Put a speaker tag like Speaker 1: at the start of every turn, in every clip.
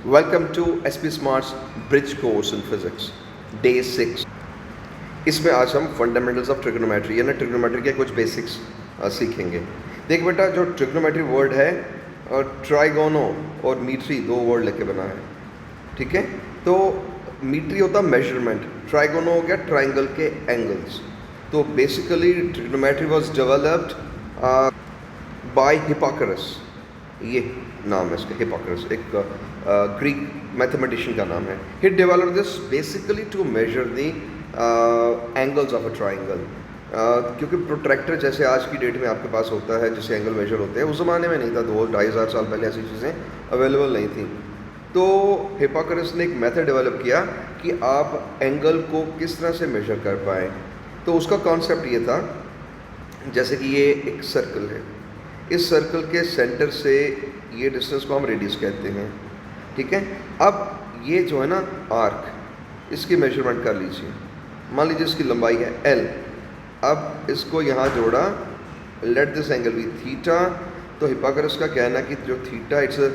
Speaker 1: Welcome to SP Smart's bridge course in physics day 6। इसमें आज हम फंडामेंटल्स ऑफ ट्रिग्नोमेट्री यानी ट्रिग्नोमेट्री के कुछ बेसिक्स सीखेंगे। देख बेटा, जो ट्रिग्नोमेट्री वर्ड है ट्राइगोनो और मीट्री दो वर्ड लेके बना है, ठीक है। तो मीट्री होता मेजरमेंट, ट्राइगोनो हो गया ट्राइंगल के एंगल्स। तो basically trigonometry was developed by Hipparchus, ये नाम है इसका, हिप्पाक्रस एक ग्रीक मैथमेटिशियन का नाम है। He developed this basically to measure the angles of a triangle, क्योंकि प्रोट्रैक्टर जैसे आज की डेट में आपके पास होता है जिससे एंगल मेजर होते हैं, उस ज़माने में नहीं था। 2-2.5 साल पहले ऐसी चीज़ें अवेलेबल नहीं थी। तो हिप्पाक्रस ने एक मेथड डेवलप किया कि आप एंगल को किस तरह से मेजर कर पाएँ। तो उसका कॉन्सेप्ट ये था, जैसे कि ये एक सर्कल है, इस सर्कल के सेंटर से ये डिस्टेंस को हम रेडियस कहते हैं, ठीक है। अब ये जो है ना आर्क, इसकी मेजरमेंट कर लीजिए। मान लीजिए इसकी लंबाई है L। अब इसको यहाँ जोड़ा, let this angle be theta. तो हिप्पाक्रस का कहना है कि जो theta it's a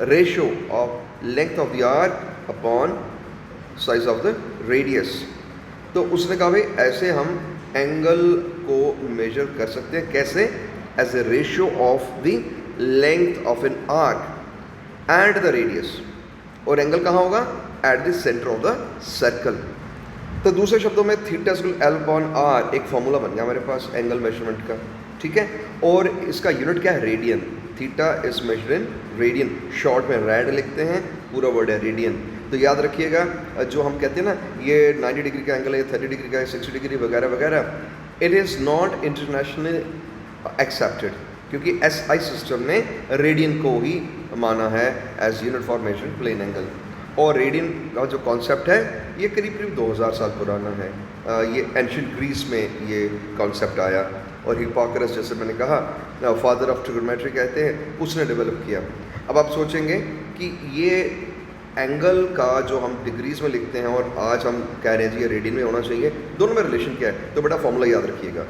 Speaker 1: ratio of length of the arc upon size of the radius. तो उसने कहा भाई ऐसे हम एंगल को मेजर कर सकते हैं। कैसे? As a ratio of the length of an arc and the radius. और एंगल कहाँ होगा? At the centre of the circle. तो दूसरे शब्दों में theta equal L upon R एक फॉर्मूला बन गया हमारे पास एंगल मेजरमेंट का, ठीक है। और इसका यूनिट क्या है? Radian. Theta is measured in radian, short में रैड लिखते हैं, पूरा वर्ड है रेडियन। तो याद रखिएगा, जो हम कहते हैं ना ये 90 डिग्री का एंगल है, 30 डिग्री का है, 60 डिग्री वगैरह वगैरह, it is not internationally accepted, क्योंकि SI सिस्टम ने रेडियन को ही माना है as unit for measuring plane angle. और रेडियन का जो कॉन्सेप्ट है ये करीब करीब 2000 साल पुराना है। ये एंशिएंट ग्रीस में ये कॉन्सेप्ट आया, और हिप्पाक्रस, जैसे मैंने कहा, फादर ऑफ ट्रिग्नोमेट्री कहते हैं, उसने डेवलप किया। अब आप सोचेंगे कि ये एंगल का जो हम डिग्रीज में लिखते हैं और आज हम कह रहे हैं जी ये रेडियन में होना चाहिए, दोनों में रिलेशन क्या है? तो बेटा फॉर्मूला याद रखिएगा,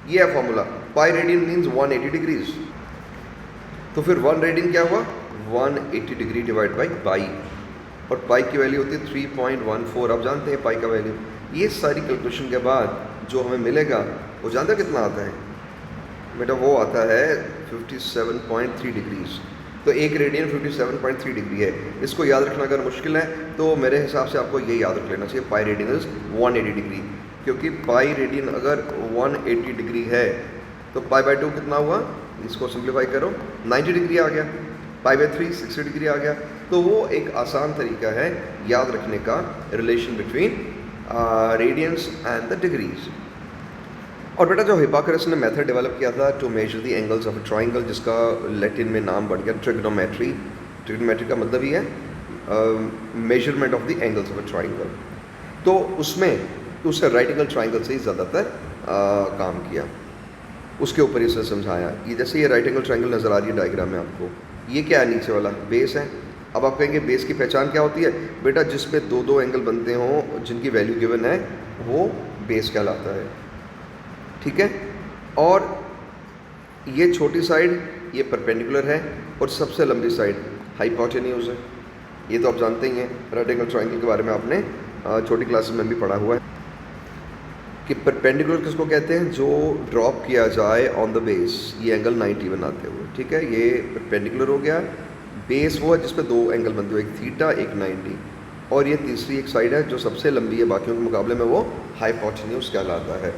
Speaker 1: ये है formula, pi radian means 180 degrees. तो फिर 1 रेडियन क्या हुआ? 180 डिग्री डिवाइड बाई पाई, और पाई की वैल्यू होती है 3.14। आप जानते हैं पाई का वैल्यू। ये सारी कैलकुलेशन के बाद जो हमें मिलेगा वो जानते हैं कितना आता है बेटा? वो आता है 57.3 डिग्रीज। तो एक रेडियन 57.3 डिग्री है। इसको याद रखना अगर मुश्किल है तो मेरे हिसाब से आपको ये याद रख लेना चाहिए, पाई रेडियन इज 180 डिग्री। क्योंकि पाई रेडियन अगर 180 डिग्री है तो पाई बाई 2 कितना हुआ? इसको सिंप्लीफाई करो, 90 डिग्री आ गया। पाई बाई 3 60 डिग्री आ गया। तो वो एक आसान तरीका है याद रखने का, relation between radians and the degrees. और बेटा जो हिप्पाक्रस ने मेथड डेवलप किया था to measure the angles of a triangle, जिसका लैटिन में नाम बन गया ट्रिग्नोमेट्री। ट्रिग्नोमेट्री का मतलब ही है measurement of the angles of a triangle. तो उससे राइट एंगल ट्राइंगल से ही ज़्यादातर काम किया, उसके ऊपर ही से समझाया। ये जैसे ये राइट एंगल ट्राइंगल नज़र आ रही है डायग्राम में आपको, ये क्या है? नीचे वाला बेस है। अब आप कहेंगे बेस की पहचान क्या होती है? बेटा जिस पे दो एंगल बनते हों जिनकी वैल्यू गिवन है वो बेस कहलाता है, ठीक है। और ये छोटी साइड ये परपेंडिकुलर है, और सबसे लंबी साइड हाइपोटेन्यूज है। ये तो आप जानते ही हैं, राइट एंगल ट्राइंगल के बारे में आपने छोटी क्लासेस में भी पढ़ा हुआ है कि परपेंडिकुलर किसको कहते हैं? जो ड्रॉप किया जाए ऑन द बेस, ये एंगल 90 बनाते हुए, ठीक है। ये परपेंडिकुलर हो गया। बेस वो है जिस पे दो एंगल बनते हुए, एक थीटा एक 90। और ये तीसरी एक साइड है जो सबसे लंबी है बाकियों के मुकाबले में, वो हाइपोटेन्यूज कहलाता है।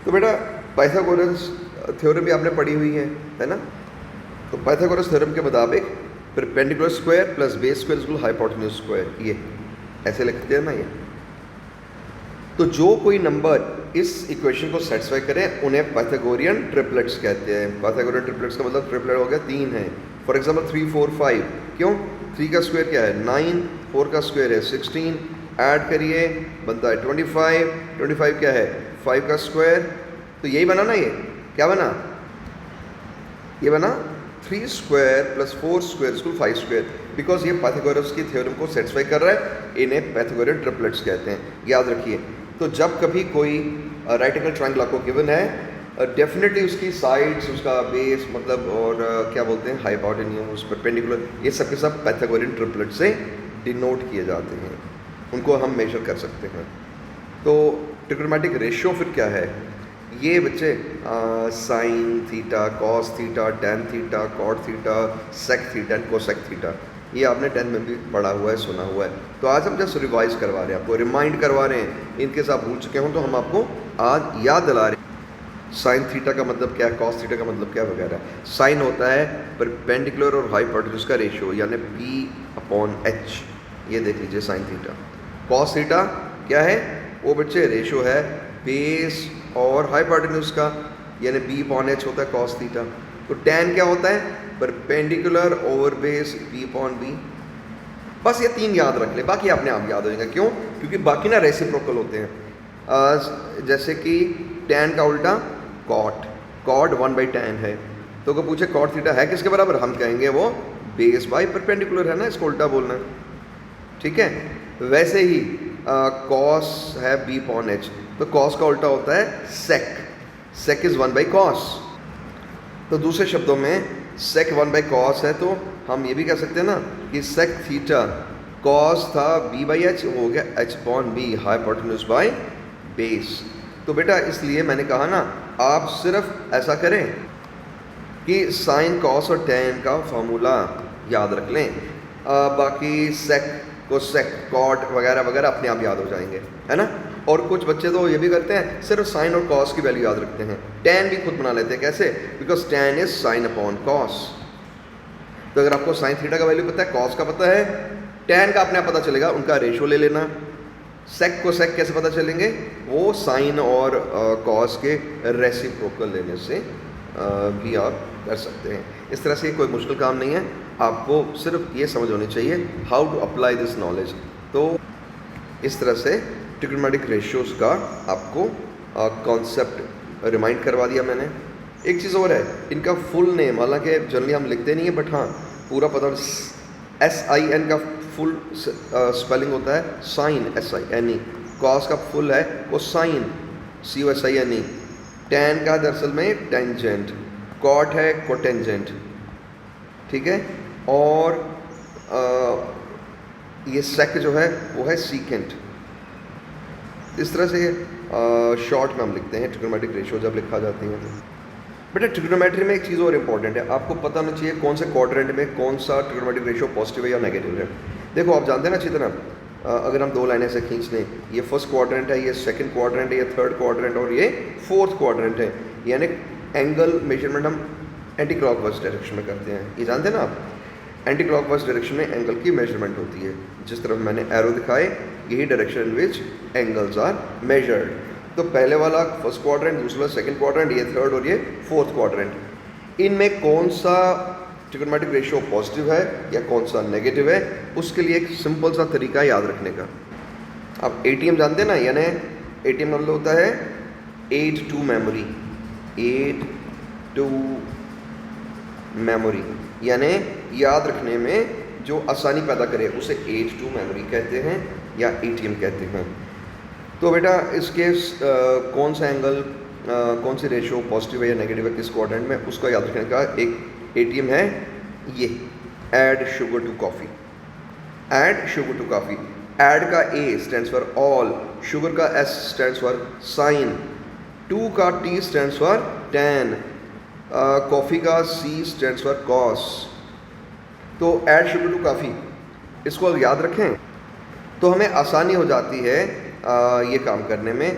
Speaker 1: तो बेटा पाइथागोरस थ्योरम भी आपने पढ़ी हुई है ना। तो पाइथागोरस थ्योरम के मुताबिक perpendicular square plus base square equal hypotenuse square, ये ऐसे लिखते हैं ना ये। तो जो कोई नंबर इस इक्वेशन को सेटिस्फाई करें उन्हें पाइथागोरियन ट्रिपलेट्स कहते हैं। पाइथागोरियन ट्रिपलेट्स का मतलब ट्रिपलेट हो गया 3 है। For example 3 4 5। क्यों? 3 का स्क्वायर क्या है? 9, 4 का स्क्वायर है 16, ऐड करिए बनता है 25, 25 क्या है? 5 का स्क्वायर। तो यही बना ना, ये क्या बना? ये बना 3 square plus 4 square equal 5 square, because ये पाइथागोरस की थ्योरम को सेटिस्फाई कर रहा है। इन्हें पाइथागोरियन ट्रिपलेट्स कहते हैं, याद रखिए। तो जब कभी कोई राइट एंगल ट्राइंगल आपको गिवन है, डेफिनेटली उसकी साइड्स, उसका बेस मतलब, और क्या बोलते हैं हाइपोटेन्यूज, परपेंडिकुलर, ये सब के सब पाइथागोरियन ट्रिपलेट से डिनोट किए जाते हैं, उनको हम मेजर कर सकते हैं। तो ट्रिग्नोमेट्रिक रेशियो फिर क्या है? ये बच्चे sine theta, cos theta, tan theta, cot theta, sec theta and cosec theta, ये आपने 10th में भी पढ़ा हुआ है, सुना हुआ है। तो आज हम जस्ट रिवाइज करवा रहे हैं, आपको रिमाइंड करवा रहे हैं। इनकेस आप भूल चुके हों तो हम आपको आज याद दिला रहे हैं। साइन थीटा का मतलब क्या है, कॉस थीटा का मतलब क्या वगैरह। साइन होता है परपेंडिकुलर और हाइपोटेन्यूज का रेशियो, यानी P/H, ये देख लीजिए साइन थीटा। कॉस थीटा क्या है? वो बच्चे रेशियो है बेस और हाइपोटेन्यूज का, यानी B/H होता है कॉस थीटा। तो टैन क्या होता है? Perpendicular over base B/B। बस ये 3 याद रख ले, बाकी अपने आप याद हो जाएगा। क्यों? क्योंकि बाकी ना रेसिप्रोकल होते हैं। जैसे कि टैन का उल्टा कॉट, कॉट 1/tan है। तो अगर पूछे कॉट थीटा है किसके बराबर, हम कहेंगे वो बेस बाय परपेंडिकुलर है ना, इसको उल्टा बोलना है, ठीक है। वैसे ही कॉस है B/H, तो कॉस का उल्टा होता है सेक, सेक इज 1/cos। तो दूसरे शब्दों में सेक 1/cos है, तो हम ये भी कह सकते हैं ना कि सेक थीटा कॉस था B/H, वो हो गया H/B, हाइपोटेन्यूज बाय बेस। तो बेटा इसलिए मैंने कहा ना, आप सिर्फ ऐसा करें कि साइन, कॉस और टैन का फॉर्मूला याद रख लें, बाकी सेक, कोसेक, कॉट वगैरह वगैरह अपने आप याद हो जाएंगे, है ना। और कुछ बच्चे तो ये भी करते हैं, सिर्फ साइन और कॉस की वैल्यू याद रखते हैं। टैन भी खुद बना लेते हैं, कैसे? Because tan is sine upon cos. तो अगर आपको साइन थीटा का वैल्यू पता है, कॉस का पता है, टैन का अपने आप पता चलेगा, उनका रेशियो ले लेना। सेक को सेक कैसे पता चलेंगे? वो साइन और कॉस के रेसिप्रोकल लेने से भी आप कर सकते हैं। इस तरह से कोई मुश्किल काम नहीं है, आपको सिर्फ ये समझ होनी चाहिए how to apply this knowledge. तो इस तरह से ट्रिग्नोमेट्रिक रेशियोज़ का आपको कॉन्सेप्ट रिमाइंड करवा दिया मैंने। एक चीज़ और है, इनका फुल नेम, हालांकि जनरली हम लिखते नहीं है, बट हाँ पूरा पता, SIN का फुल स्पेलिंग होता है साइन, SINE। कॉस का फुल है कोसाइन, COSINE। टैन का दरअसल में टेंजेंट, कॉट है कोटेंजेंट, ठीक है। और ये सेक जो है वो है सीकेंट। इस तरह से शॉर्ट में हम लिखते हैं ट्रिग्नोमेट्रिक रेशियो जब लिखा जाती है। बेटा ट्रिग्नोमेट्री में एक चीज़ और इंपॉर्टेंट है, आपको पता होना चाहिए कौन से क्वाड्रेंट में कौन सा ट्रिग्नोमेट्रिक रेशियो पॉजिटिव है या नेगेटिव है। देखो आप जानते हैं ना अच्छी तरह, अगर हम 2 लाइनें से खींच लें, ये फर्स्ट क्वाड्रेंट है, ये सेकंड क्वाड्रेंट है, ये थर्ड क्वाड्रेंट और ये फोर्थ क्वाड्रेंट है, यानी एंगल मेजरमेंट हम एंटी क्लॉकवाइज डायरेक्शन में करते हैं। ये जानते हैं ना आप, एंटी क्लॉकवाइज डायरेक्शन में एंगल की मेजरमेंट होती है। जिस तरफ मैंने एरो दिखाए, यही direction in which angles are measured. तो पहले वाला फर्स्ट क्वाड्रेंट, दूसरा सेकंड क्वाड्रेंट, ये थर्ड और ये फोर्थ क्वाड्रेंट। इनमें कौन सा ट्रिग्नोमेट्रिक रेशियो पॉजिटिव है या कौन सा नेगेटिव है, उसके लिए एक सिंपल सा तरीका याद रखने का। आप ATM जानते हैं ना, यानी ATM मतलब होता है 8 to memory, 8 to memory, यानी याद रखने में जो आसानी पैदा करे उसे 8 to memory कहते हैं या ATM कहते हैं। तो बेटा इसके कौन सा एंगल, कौन सी रेशियो पॉजिटिव है या नेगेटिव है किस क्वाड्रेंट में, उसका याद रखने का एक ATM है ये, add sugar to coffee. Add sugar to coffee, add का A stands for all, sugar का S स्टैंड्स फॉर साइन, 2 का T stands for tan, coffee का C स्टैंड्स फॉर कॉस। तो ऐड शुगर टू कॉफ़ी, इसको अगर याद रखें तो हमें आसानी हो जाती है ये काम करने में।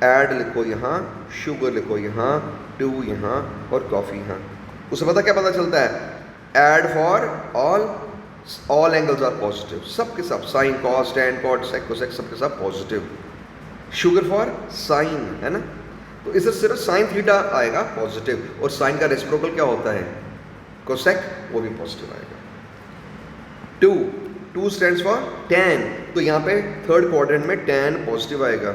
Speaker 1: ऐड लिखो यहाँ, शुगर लिखो यहाँ, 2 यहाँ और कॉफ़ी यहाँ। उसे पता क्या पता चलता है? Add for all angles are positive, सब के सब, sine, cos, tan, cot, sec, cosec, सब के सब पॉजिटिव। शुगर फॉर साइन, है ना, तो इससे सिर्फ साइन थीटा आएगा पॉजिटिव, और साइन का रेसिप्रोकल क्या होता है? कोसेक, वो भी पॉजिटिव आएगा। 2 स्टैंड्स फॉर टैन, तो यहाँ पे थर्ड क्वाड्रेंट में टैन पॉजिटिव आएगा,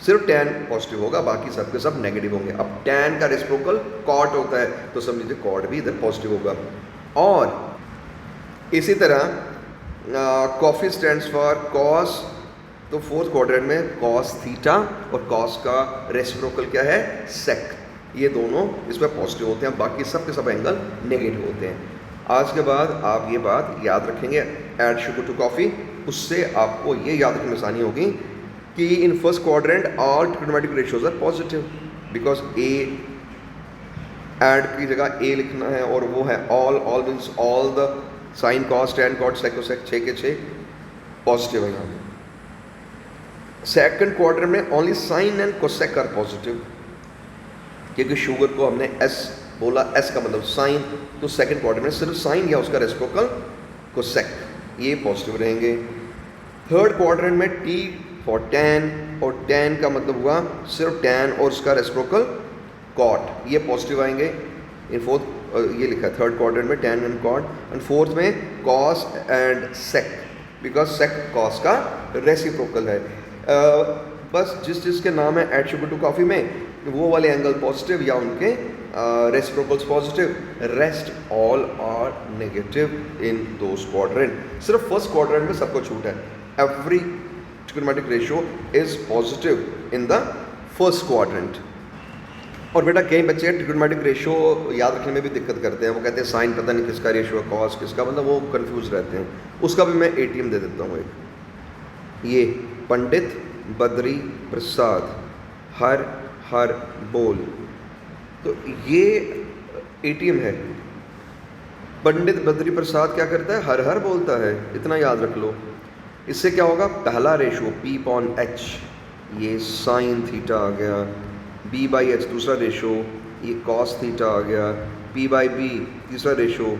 Speaker 1: सिर्फ टैन पॉजिटिव होगा, बाकी सब के सब नेगेटिव होंगे। अब टैन का रेसिप्रोकल कॉट होता है, तो समझ लीजिए कॉट भी इधर पॉजिटिव होगा। और इसी तरह कॉफ़ी स्टैंड्स फॉर कॉस, तो फोर्थ क्वाड्रेंट में कॉस थीटा और कॉस का रेसिप्रोकल क्या है? सेक। ये दोनों इसमें पॉजिटिव होते हैं, बाकी सब के सब एंगल नेगेटिव होते हैं। आज के बाद आप ये बात याद रखेंगे, ऐड शुगर टू कॉफ़ी, उससे आपको ये याद रखने में आसानी होगी कि in first quadrant all trigonometric ratios are positive, because A add की जगह ए लिखना है और वो है all means all the sine cos tan cot sec cosec 6 के 6 पॉजिटिव है यहाँ पे। सेकंड क्वार्टर में only sine and cosec are positive, क्योंकि शुगर को हमने एस बोला, एस का मतलब साइन, तो सेकंड क्वार्टर में सिर्फ साइन या उसका रेसिप्रोकल कोसेक ये पॉजिटिव रहेंगे। थर्ड क्वार्टर में टी फॉर टैन, और टैन का मतलब हुआ सिर्फ टैन और उसका रेसिप्रोकल कॉट, ये पॉजिटिव आएंगे। इन फोर्थ ये लिखा है थर्ड क्वार्टर में tan and cot, and fourth में cos and sec, because sec cos का रेसिप्रोकल है। बस जिस चीज़ के नाम है ऐड शुगर टू कॉफ़ी में वो वाले एंगल पॉजिटिव या उनके reciprocals positive, rest all are negative in those quadrant. सिर्फ फर्स्ट क्वाड्रेंट में सबको छूट है, every trigonometric ratio is positive in the first quadrant. और बेटा कई बच्चे ट्रिग्नोमेट्रिक रेशियो याद रखने में भी दिक्कत करते हैं, वो कहते हैं साइन पता नहीं किसका रेशियो है, कॉस किसका, मतलब वो कंफ्यूज रहते हैं। उसका भी मैं एटीएम दे देता हूँ एक, ये पंडित बद्री प्रसाद हर हर बोल, तो ये एटीएम है। पंडित बद्री प्रसाद क्या करता है, हर हर बोलता है, इतना याद रख लो। इससे क्या होगा, पहला रेशियो पी पॉन एच, ये साइन थीटा आ गया, बी बाई एच दूसरा रेशो, ये कॉस थीटा आ गया, पी बाई बी तीसरा रेशो,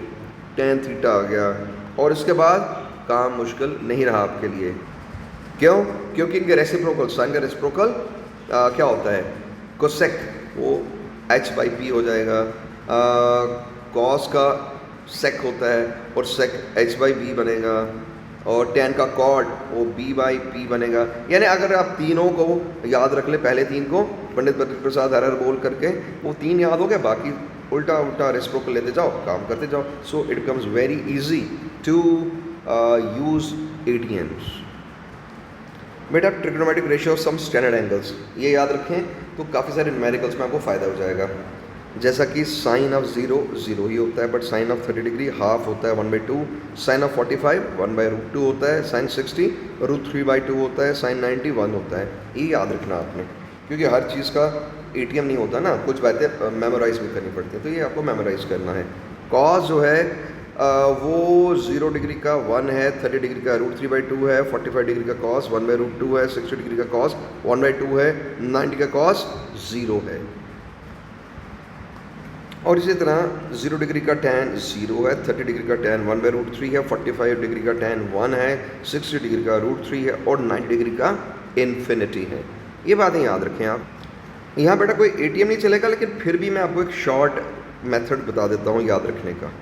Speaker 1: टेन थीटा आ गया। और इसके बाद काम मुश्किल नहीं रहा आपके लिए, क्यों? क्योंकि इनके रेसिप्रोकल, साइन का रेसिप्रोकल क्या होता है, कोसेक, वो एच बाई पी हो जाएगा, कॉस का सेक होता है और सेक एच बाई बी बनेगा, और टेन का कॉट वो बी बाई पी बनेगा। यानी अगर आप तीनों को याद रख ले, पहले तीन को पंडित बद्री प्रसाद हर हर बोल करके वो तीन याद हो गए, बाकी उल्टा उल्टा रेसिप्रोकल लेते जाओ, काम करते जाओ। So it becomes very easy to use ATMs. बेटा trigonometric ratio of some standard angles, ये याद रखें तो काफ़ी सारे न्यूमेरिकल्स में आपको फ़ायदा हो जाएगा। जैसा कि साइन ऑफ 0 0 ही होता है, but sine of 30 degree half होता है 1/2, साइन ऑफ 45 1/√2 होता है, साइन 60 √3/2 होता है, साइन 90 1 होता है। ये याद रखना आपने, क्योंकि हर चीज़ का एटीएम नहीं होता ना, कुछ बातें मेमोराइज भी करनी पड़ती हैं, तो ये आपको मेमोराइज करना है। कॉस जो है वो 0 डिग्री का 1 है, 30 डिग्री का √3/2 है, 45 डिग्री का कॉस 1/√2 है, 60 डिग्री का कॉस 1/2 है, 90 का कॉस 0 है। और इसी तरह 0 डिग्री का टैन 0 है, 30 डिग्री का टैन 1/√3 है, 45 डिग्री का टैन 1 है, 60 डिग्री का √3 है, और 90 डिग्री का इन्फिनिटी है। ये बातें याद रखें आप। यहाँ बेटा कोई एटीएम नहीं चलेगा, लेकिन फिर भी मैं आपको एक शॉर्ट मेथड बता देता हूँ याद रखने का।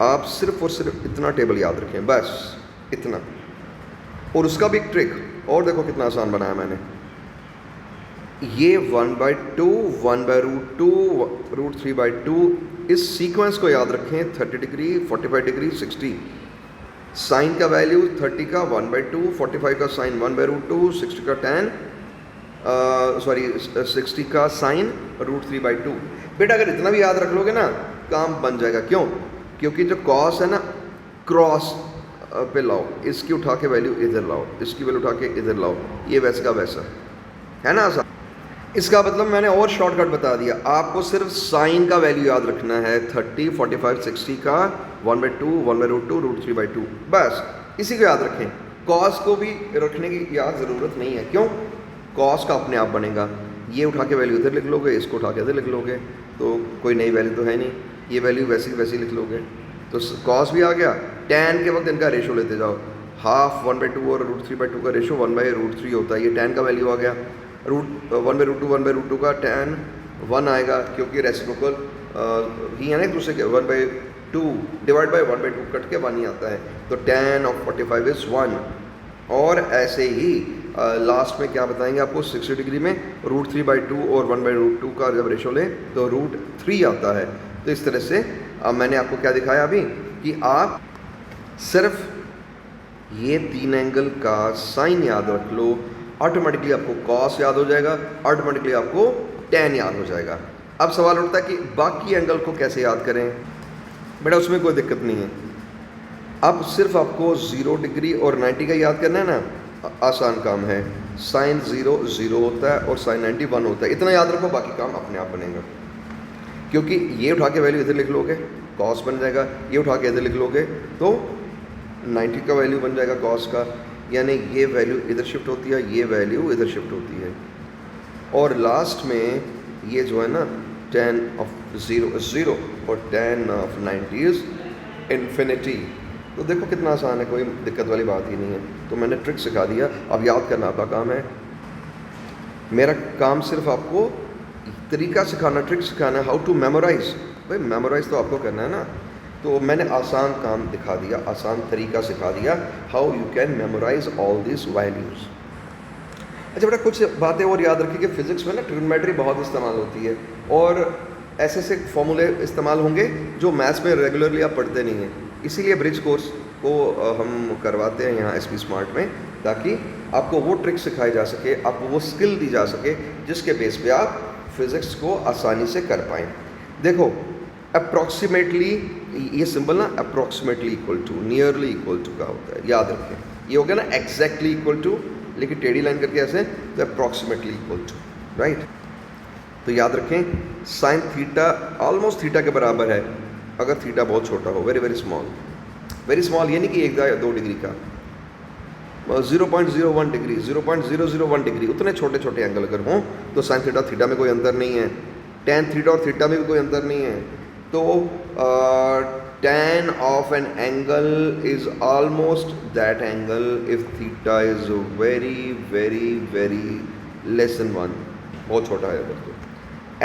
Speaker 1: आप सिर्फ और सिर्फ इतना टेबल याद रखें, बस इतना। और उसका भी एक ट्रिक, और देखो कितना आसान बनाया मैंने। ये 1/2 1/√2 √3/2, इस सीक्वेंस को याद रखें। 30 डिग्री 45 डिग्री 60, साइन का वैल्यू 30 का 1/2, 45 का साइन 1/√2, 60 का टैन 60 का साइन √3/2। बेटा अगर इतना भी याद रख लोगे ना, काम बन जाएगा। क्यों? क्योंकि जो कॉस है ना, क्रॉस पे लाओ, इसकी उठा के वैल्यू इधर लाओ, इसकी वैल्यू उठा के इधर लाओ, ये वैसे का वैसा है ना आसान। इसका मतलब मैंने और शॉर्टकट बता दिया, आपको सिर्फ साइन का वैल्यू याद रखना है, 30 45 60 का 1/2 1/√2 √3/2, बस इसी को याद रखें। कॉस को भी रखने की याद ज़रूरत नहीं है, क्यों? कॉस का अपने आप बनेगा, ये उठा के वैल्यू इधर लिख लोगे, इसको उठा के इधर लिख लोगे, तो कोई नई वैल्यू तो है नहीं, ये वैल्यू वैसी वैसी लिख लोगे, तो कॉस भी आ गया। टैन के वक्त इनका रेशो लेते जाओ, हाफ 1/2 और √3/2 का रेशो 1/√3 होता है, ये टैन का वैल्यू आ गया। 1/√2 का टैन 1 आएगा, क्योंकि रेसिप्रोकल ही है ना एक दूसरे के, 1/2 डिवाइड बाई 1/2 कट के 1 ही आता है, तो टैन ऑफ 45 इज़ 1। और ऐसे ही लास्ट में क्या बताएंगे आपको, 60 डिग्री में √3/2 और 1/√2 का जब रेशो लें तो √3 आता है। तो इस तरह से मैंने आपको क्या दिखाया अभी, कि आप सिर्फ ये 3 एंगल का साइन याद रख लो, ऑटोमेटिकली आपको कॉस याद हो जाएगा, ऑटोमेटिकली आपको टैन याद हो जाएगा। अब सवाल उठता है कि बाकी एंगल को कैसे याद करें। बेटा उसमें कोई दिक्कत नहीं है। अब सिर्फ आपको 0 डिग्री और 90 का याद करना है ना, आसान काम है। साइन 0 0 होता है और साइन 90 1 होता है, इतना याद रखो, बाकी काम अपने आप बनेगा। क्योंकि ये उठा के वैल्यू इधर लिख लोगे कॉस बन जाएगा, ये उठा के इधर लिख लोगे तो 90 का वैल्यू बन जाएगा कॉस का, यानी ये वैल्यू इधर शिफ्ट होती है, ये वैल्यू इधर शिफ्ट होती है। और लास्ट में ये जो है ना tan of 0 is 0 और tan of 90 is infinity। तो देखो कितना आसान है, कोई दिक्कत वाली बात ही नहीं है। तो मैंने ट्रिक सिखा दिया, अब याद करना आपका काम है। मेरा काम सिर्फ आपको तरीका सिखाना, ट्रिक सिखाना, हाउ टू मेमोराइज। भाई मेमोराइज तो आपको करना है ना, तो मैंने आसान काम दिखा दिया, आसान तरीका सिखा दिया, how you can memorise all this values. अच्छा बेटा कुछ बातें और याद रखिए कि फिज़िक्स में ना ट्रिग्नोमेट्री बहुत इस्तेमाल होती है और ऐसे ऐसे फॉर्मूले इस्तेमाल होंगे जो मैथ्स में रेगुलरली आप पढ़ते नहीं हैं, इसीलिए ब्रिज कोर्स को हम करवाते हैं यहाँ SP स्मार्ट में, ताकि आपको वो ट्रिक सिखाई जा सके, आपको वो स्किल दी जा सके जिसके बेस पे आप फिज़िक्स को आसानी से कर पाएँ। देखो अप्रॉक्सीमेटली, ये सिंबल ना approximately equal to, nearly equal to का होता है, याद रखें। ये हो गया ना एग्जैक्टली इक्वल टू, लेकिन टेढ़ी लाइन करके ऐसे, तो अप्रॉक्सीमेटली इक्वल टू, राइट। तो याद रखें साइन थीटा ऑलमोस्ट थीटा के बराबर है अगर थीटा बहुत छोटा हो, very very small, very small, यानी कि 1 या 2 डिग्री का, 0.01 डिग्री, 0.001 डिग्री, उतने छोटे छोटे एंगल अगर हों तो साइन थीटा थीटा में कोई अंतर नहीं है, tan थीटा और थीटा में भी कोई अंतर नहीं है। तो tan of an angle is almost that angle if theta is very very very less than 1, बहुत छोटा है अगर। तो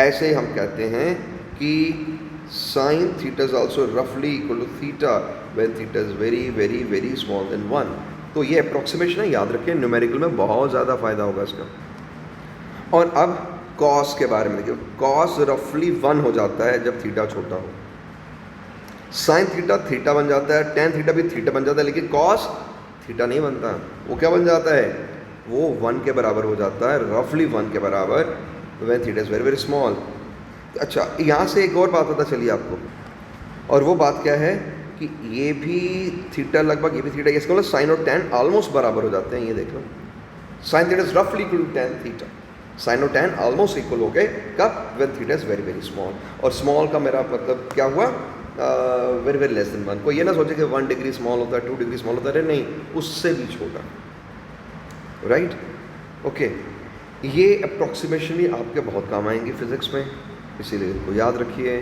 Speaker 1: ऐसे हम कहते हैं कि साइन थीटा इज ऑल्सो रफली equal to theta when theta is very very very small than 1। तो ये अप्रोक्सीमेशन है, याद रखें, न्यूमेरिकल में बहुत ज़्यादा फायदा होगा इसका। और अब कॉस के बारे में देखिए, कॉस रफली 1 हो जाता है जब थीटा छोटा हो, साइन थीटा थीटा बन जाता है, tan थीटा भी थीटा बन जाता है, लेकिन कॉस थीटा नहीं बनता। वो क्या बन जाता है, वो 1 के बराबर हो जाता है, रफली 1 के बराबर, when theta is very very small. अच्छा यहाँ से एक और बात पता चली आपको, और वो बात क्या है कि ये भी थीटा लगभग, ये भी थीटा, इसका मतलब साइन और tan ऑलमोस्ट बराबर हो जाते हैं। ये देख लो, साइन थीटा इज रफली equal to tan theta, sine और tan ऑलमोस्ट इक्वल हो गए, कब, when theta is very very small. और स्मॉल का मेरा मतलब क्या हुआ, वेरी वेरी लेस देन 1। कोई ये ना सोचे कि 1 डिग्री स्मॉल होता है, 2 डिग्री स्मॉल होता है, नहीं, उससे भी छोटा, राइट। ओके, ये अप्रॉक्सीमेशन ही आपके बहुत काम आएंगे फिज़िक्स में, इसीलिए इनको याद रखिए।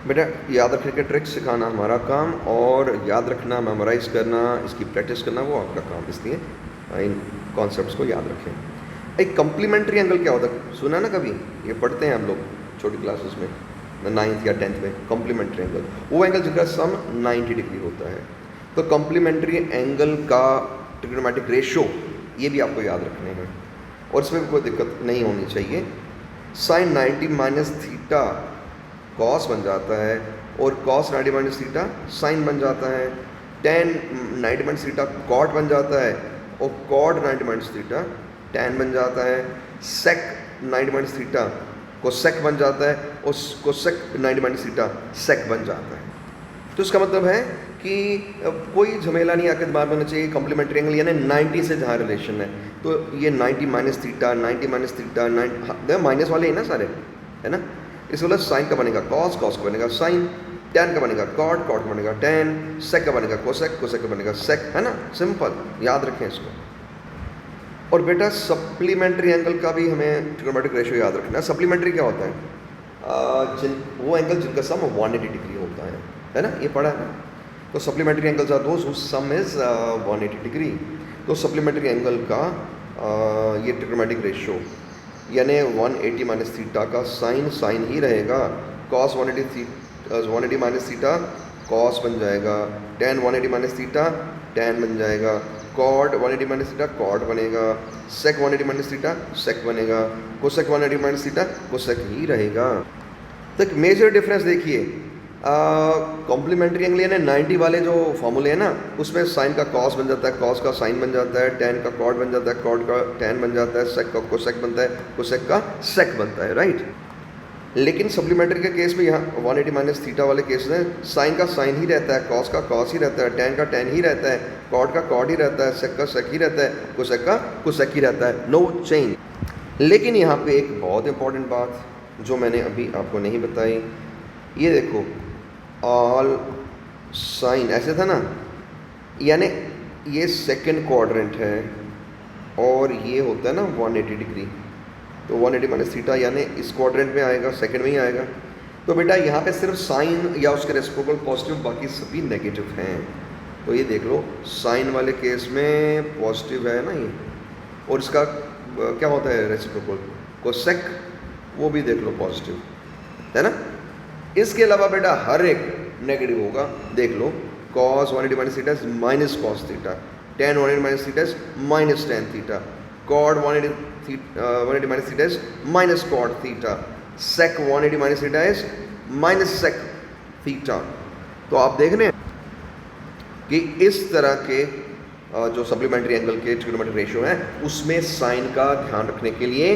Speaker 1: बेटा याद रखने के ट्रिक्स सिखाना हमारा काम, और याद रखना, मेमोराइज करना, इसकी प्रैक्टिस करना वो आपका काम, इसलिए इन कॉन्सेप्ट्स को याद रखें। एक कम्प्लीमेंट्री एंगल क्या होता है, सुना ना कभी, ये पढ़ते हैं हम लोग छोटी क्लासेस में, 9th या 10th में। कॉम्प्लीमेंट्री एंगल वो एंगल जिसका सम 90 डिग्री होता है। तो कॉम्प्लीमेंट्री एंगल का ट्रिग्नोमेट्रिक रेशो ये भी आपको याद रखने हैं, और इसमें भी कोई दिक्कत नहीं होनी चाहिए। साइन 90 माइनस थीटा कॉस बन जाता है, और कॉस 90 माइनस थीटा साइन बन जाता है। tan 90 माइनस थीटा कॉट बन जाता है, और कॉट 90 माइनस थीटा tan बन जाता है। सेक 90 माइनस थीटा कोसेक बन जाता है, और कोसेक 90 माइनस थीटा सेक बन जाता है। तो इसका मतलब है कि कोई झमेला नहीं आके दिमाग में होना चाहिए, कॉम्प्लीमेंट्री एंगल यानी 90 से जहाँ रिलेशन है, तो ये 90 minus theta, 90 minus theta, minus वाले हैं ना सारे, है ना। इस वजह साइन का बनेगा कॉस, कॉस का बनेगा साइन, tan का बनेगा कॉट, कॉट का बनेगा tan, सेक का बनेगा कोसेक, कोसेक का बनेगा सेक, है ना, सिंपल, याद रखें इसको। और बेटा सप्लीमेंट्री एंगल का भी हमें ट्रिग्नोमेट्रिक रेशियो याद रखना है। सप्लीमेंट्री क्या होता है, वो एंगल जिनका सम 180 डिग्री होता है ना, ये पढ़ा है ना। तो supplementary angles are those whose sum is 180 degree. तो सप्लीमेंट्री एंगल का ये ट्रिग्नोमेट्रिक रेशियो यानी 180 माइनस थीटा का साइन साइन ही रहेगा, कॉस 180 माइनस थीटा कॉस बन जाएगा, tan 180 माइनस थीटा tan बन जाएगा, कॉड 180 माइनस थीटा कॉड बनेगा, सेक 180 माइनस थीटा सेक बनेगा, कोसेक 180 माइनस थीटा कोसेक ही रहेगा। तो एक मेजर डिफरेंस देखिए, कॉम्प्लीमेंट्री एंगल यानी 90 वाले जो फॉर्मूले हैं ना, उसमें साइन का कॉस बन जाता है, कॉस का साइन बन जाता है, tan का कॉड बन जाता है, कॉड का tan बन जाता है, सेक का कोसेक बनता है, कोसेक का सेक बनता है, राइट। लेकिन सप्लीमेंट्री के केस में यहाँ 180 माइनस थीटा वाले केस में साइन का साइन ही रहता है, कॉस का कॉस ही रहता है, टेन का टेन ही रहता है, कॉड का कॉड ही रहता है, सेक का सेक ही रहता है, कोसेक का कोसेक ही रहता है, नो चेंज। लेकिन यहाँ पे एक बहुत इंपॉर्टेंट बात जो मैंने अभी आपको नहीं बताई, ये देखो ऑल साइन ऐसे था ना, यानी ये सेकंड क्वाड्रेंट है और ये होता है ना 180 डिग्री, तो 180 माइनस थीटा यानी इस क्वाड्रेंट में आएगा, सेकंड में ही आएगा। तो बेटा यहाँ पे सिर्फ साइन या उसके रेसिप्रोकल पॉजिटिव, बाकी सभी नेगेटिव हैं। तो ये देख लो साइन वाले केस में पॉजिटिव है ना ये, और इसका क्या होता है रेसिप्रोकल कोसेक, वो भी देख लो पॉजिटिव है ना। इसके अलावा बेटा हर एक नेगेटिव होगा, देख लो cos 180 minus theta minus cos theta, tan 180 minus theta minus tan theta, cot 180 minus theta minus cot theta, sec 180 minus theta minus sec theta. तो आप देख रहे हैं कि इस तरह के जो सप्लीमेंट्री एंगल के ट्रिग्नोमेट्रिक रेशियो है उसमें साइन का ध्यान रखने के लिए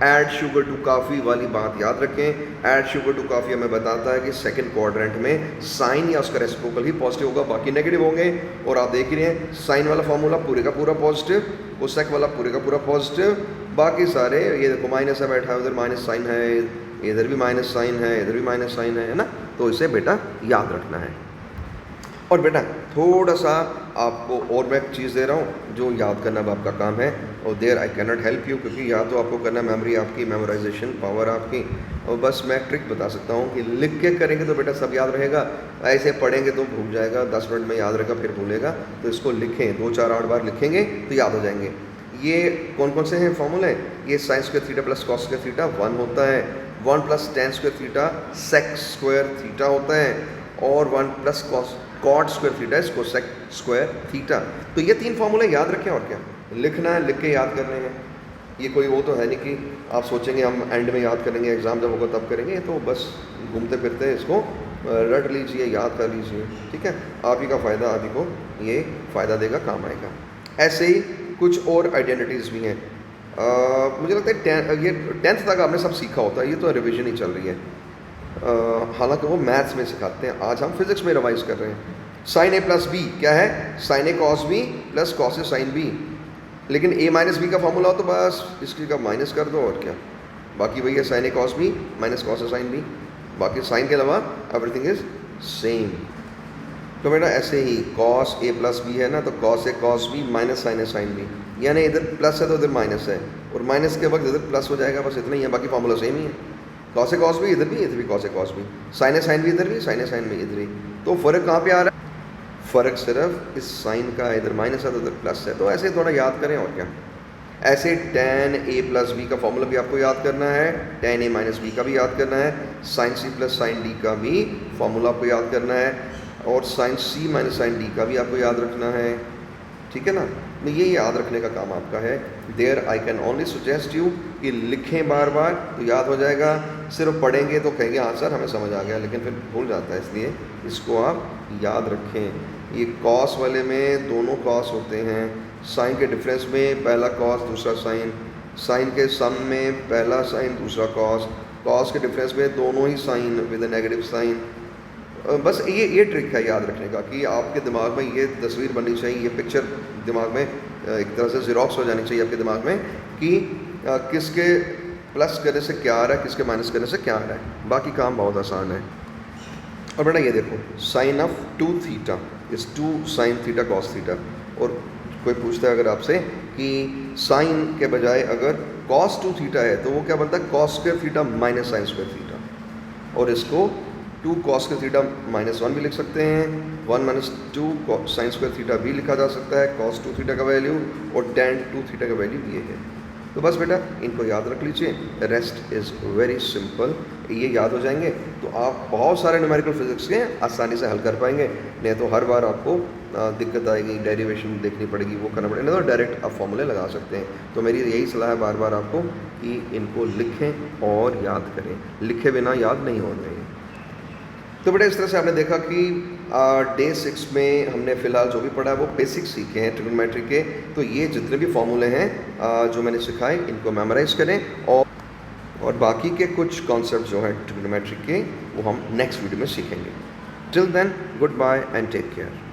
Speaker 1: ऐड शुगर टू काफ़ी वाली बात याद रखें। ऐड शुगर टू काफ़ी हमें बताता है कि सेकंड क्वाड्रेंट में साइन या उसका रेसिप्रोकल ही पॉजिटिव होगा, बाकी नेगेटिव होंगे। और आप देख रहे हैं साइन वाला फॉर्मूला पूरे का पूरा पॉजिटिव, कोसेक वाला पूरे का पूरा पॉजिटिव, बाकी सारे ये देखो माइनस है बैठा है, उधर माइनस साइन है, इधर भी माइनस साइन है, इधर भी माइनस साइन है ना। तो इसे बेटा याद रखना है। और बेटा थोड़ा सा आपको और मैं एक चीज़ दे रहा हूँ जो याद करना अब आपका काम है, और there I can not help you, क्योंकि या तो आपको करना मेमोरी आपकी, मेमोराइजेशन पावर आपकी, और बस मैं ट्रिक बता सकता हूँ कि लिख के करेंगे तो बेटा सब याद रहेगा, ऐसे पढ़ेंगे तो भूल जाएगा, 10 मिनट में याद रहेगा फिर भूलेगा। तो इसको लिखें, 2 4 8 बार लिखेंगे तो याद हो जाएंगे। ये कौन कौन से हैं फॉर्मूले, ये sine square theta plus cos square theta 1 होता है, 1 plus tan square theta sec square theta होता है, और 1 plus cos cot square theta इसको सेक स्क्वायर थीटा। तो ये 3 फॉर्मूले याद रखें, और क्या लिखना है, लिख के याद करने हैं। ये कोई वो तो है नहीं कि आप सोचेंगे हम एंड में याद करेंगे, एग्ज़ाम जब होगा तब करेंगे, तो बस घूमते फिरते इसको रट लीजिए, याद कर लीजिए, ठीक है। आप ही का फ़ायदा, आप ही को ये फ़ायदा देगा, काम आएगा। ऐसे ही कुछ और आइडेंटिटीज़ भी हैं। मुझे लगता है ये 10th तक आपने सब सीखा होता है, ये तो रिविजन ही चल रही है, हालांकि वो मैथ्स में सिखाते हैं, आज हम फिजिक्स में रिवाइज कर रहे हैं। साइन ए प्लस बी क्या है, sign A cos B plus cos A sine B, लेकिन ए माइनस बी का फॉर्मूला हो तो बस इसकी का माइनस कर दो, और क्या, बाकी वही है sign A cos B minus cos A sine B, बाकी साइन के अलावा एवरीथिंग इज सेम। तो बेटा ऐसे ही कॉस ए प्लस बी है ना, तो cos A cos B minus sign A sine B, यानी इधर प्लस है तो इधर माइनस है, और माइनस के वक्त इधर प्लस हो जाएगा, बस इतना ही है, बाकी फॉर्मूला सेम ही है। कॉस ए कॉस बी इधर भी cos A cos B, sign A sine B इधर भी, साइन ए साइन बी इधर भी। तो फ़र्क कहाँ पे आ रहा है, फ़र्क सिर्फ इस साइन का, इधर माइनस है तो इधर प्लस है। तो ऐसे थोड़ा याद करें, और क्या। ऐसे tan a प्लस बी का फॉर्मूला भी आपको याद करना है, tan a माइनस बी का भी याद करना है, sine c plus sine d का भी फॉर्मूला आपको याद करना है, और sine c minus sine d का भी आपको याद रखना है, ठीक है ना। ये याद रखने का काम आपका है। There I can only suggest you कि लिखें बार बार तो याद हो जाएगा, सिर्फ पढ़ेंगे तो कहेंगे हाँ सर हमें समझ आ गया, लेकिन फिर भूल जाता है, इसलिए इसको आप याद रखें। ये कॉस वाले में दोनों कॉस होते हैं, साइन के डिफरेंस में पहला कॉस दूसरा साइन, साइन के सम में पहला साइन दूसरा कॉस, कॉस के डिफरेंस में दोनों ही साइन विद नेगेटिव साइन। बस ये ट्रिक है याद रखने का कि आपके दिमाग में ये तस्वीर बननी चाहिए, ये पिक्चर दिमाग में एक तरह से ज़िरोक्स हो जानी चाहिए आपके दिमाग में कि किसके प्लस करने से क्या आ रहा है, किसके माइनस करने से क्या आ रहा है, बाकी काम बहुत आसान है। और बेटा ये देखो sine of 2 theta is 2 sine theta cos theta, और कोई पूछता है अगर आपसे कि साइन के बजाय अगर कॉस 2 थीटा है तो वो क्या बनता है, cos square theta minus sign square theta, और इसको 2 कॉस स्क्वायर थीटा माइनस 1 भी लिख सकते हैं, 1 माइनस 2 साइन स्क्वायर थीटा भी लिखा जा सकता है, कॉस 2 थीटा का वैल्यू, और tan 2 थीटा का वैल्यू ये है। तो बस बेटा इनको याद रख लीजिए, रेस्ट इज़ वेरी सिंपल। ये याद हो जाएंगे तो आप बहुत सारे न्यूमेरिकल फिजिक्स के आसानी से हल कर पाएंगे, नहीं तो हर बार आपको दिक्कत आएगी, डेरिवेशन देखनी पड़ेगी, वो करना पड़ेगा, तो डायरेक्ट आप फॉर्मूले लगा सकते हैं। तो मेरी यही सलाह है बार बार आपको कि इनको लिखें और याद करें, लिखे बिना याद नहीं हो रहे हैं। तो बेटा इस तरह से आपने देखा कि डे 6 में हमने फ़िलहाल जो भी पढ़ा है वो बेसिक सीखे हैं ट्रिग्नोमेट्री के। तो ये जितने भी फॉर्मूले हैं जो मैंने सिखाए इनको मेमोराइज़ करें, और और बाकी के कुछ कॉन्सेप्ट जो हैं ट्रिग्नोमेट्री के वो हम नेक्स्ट वीडियो में सीखेंगे. Till then, good bye and take care.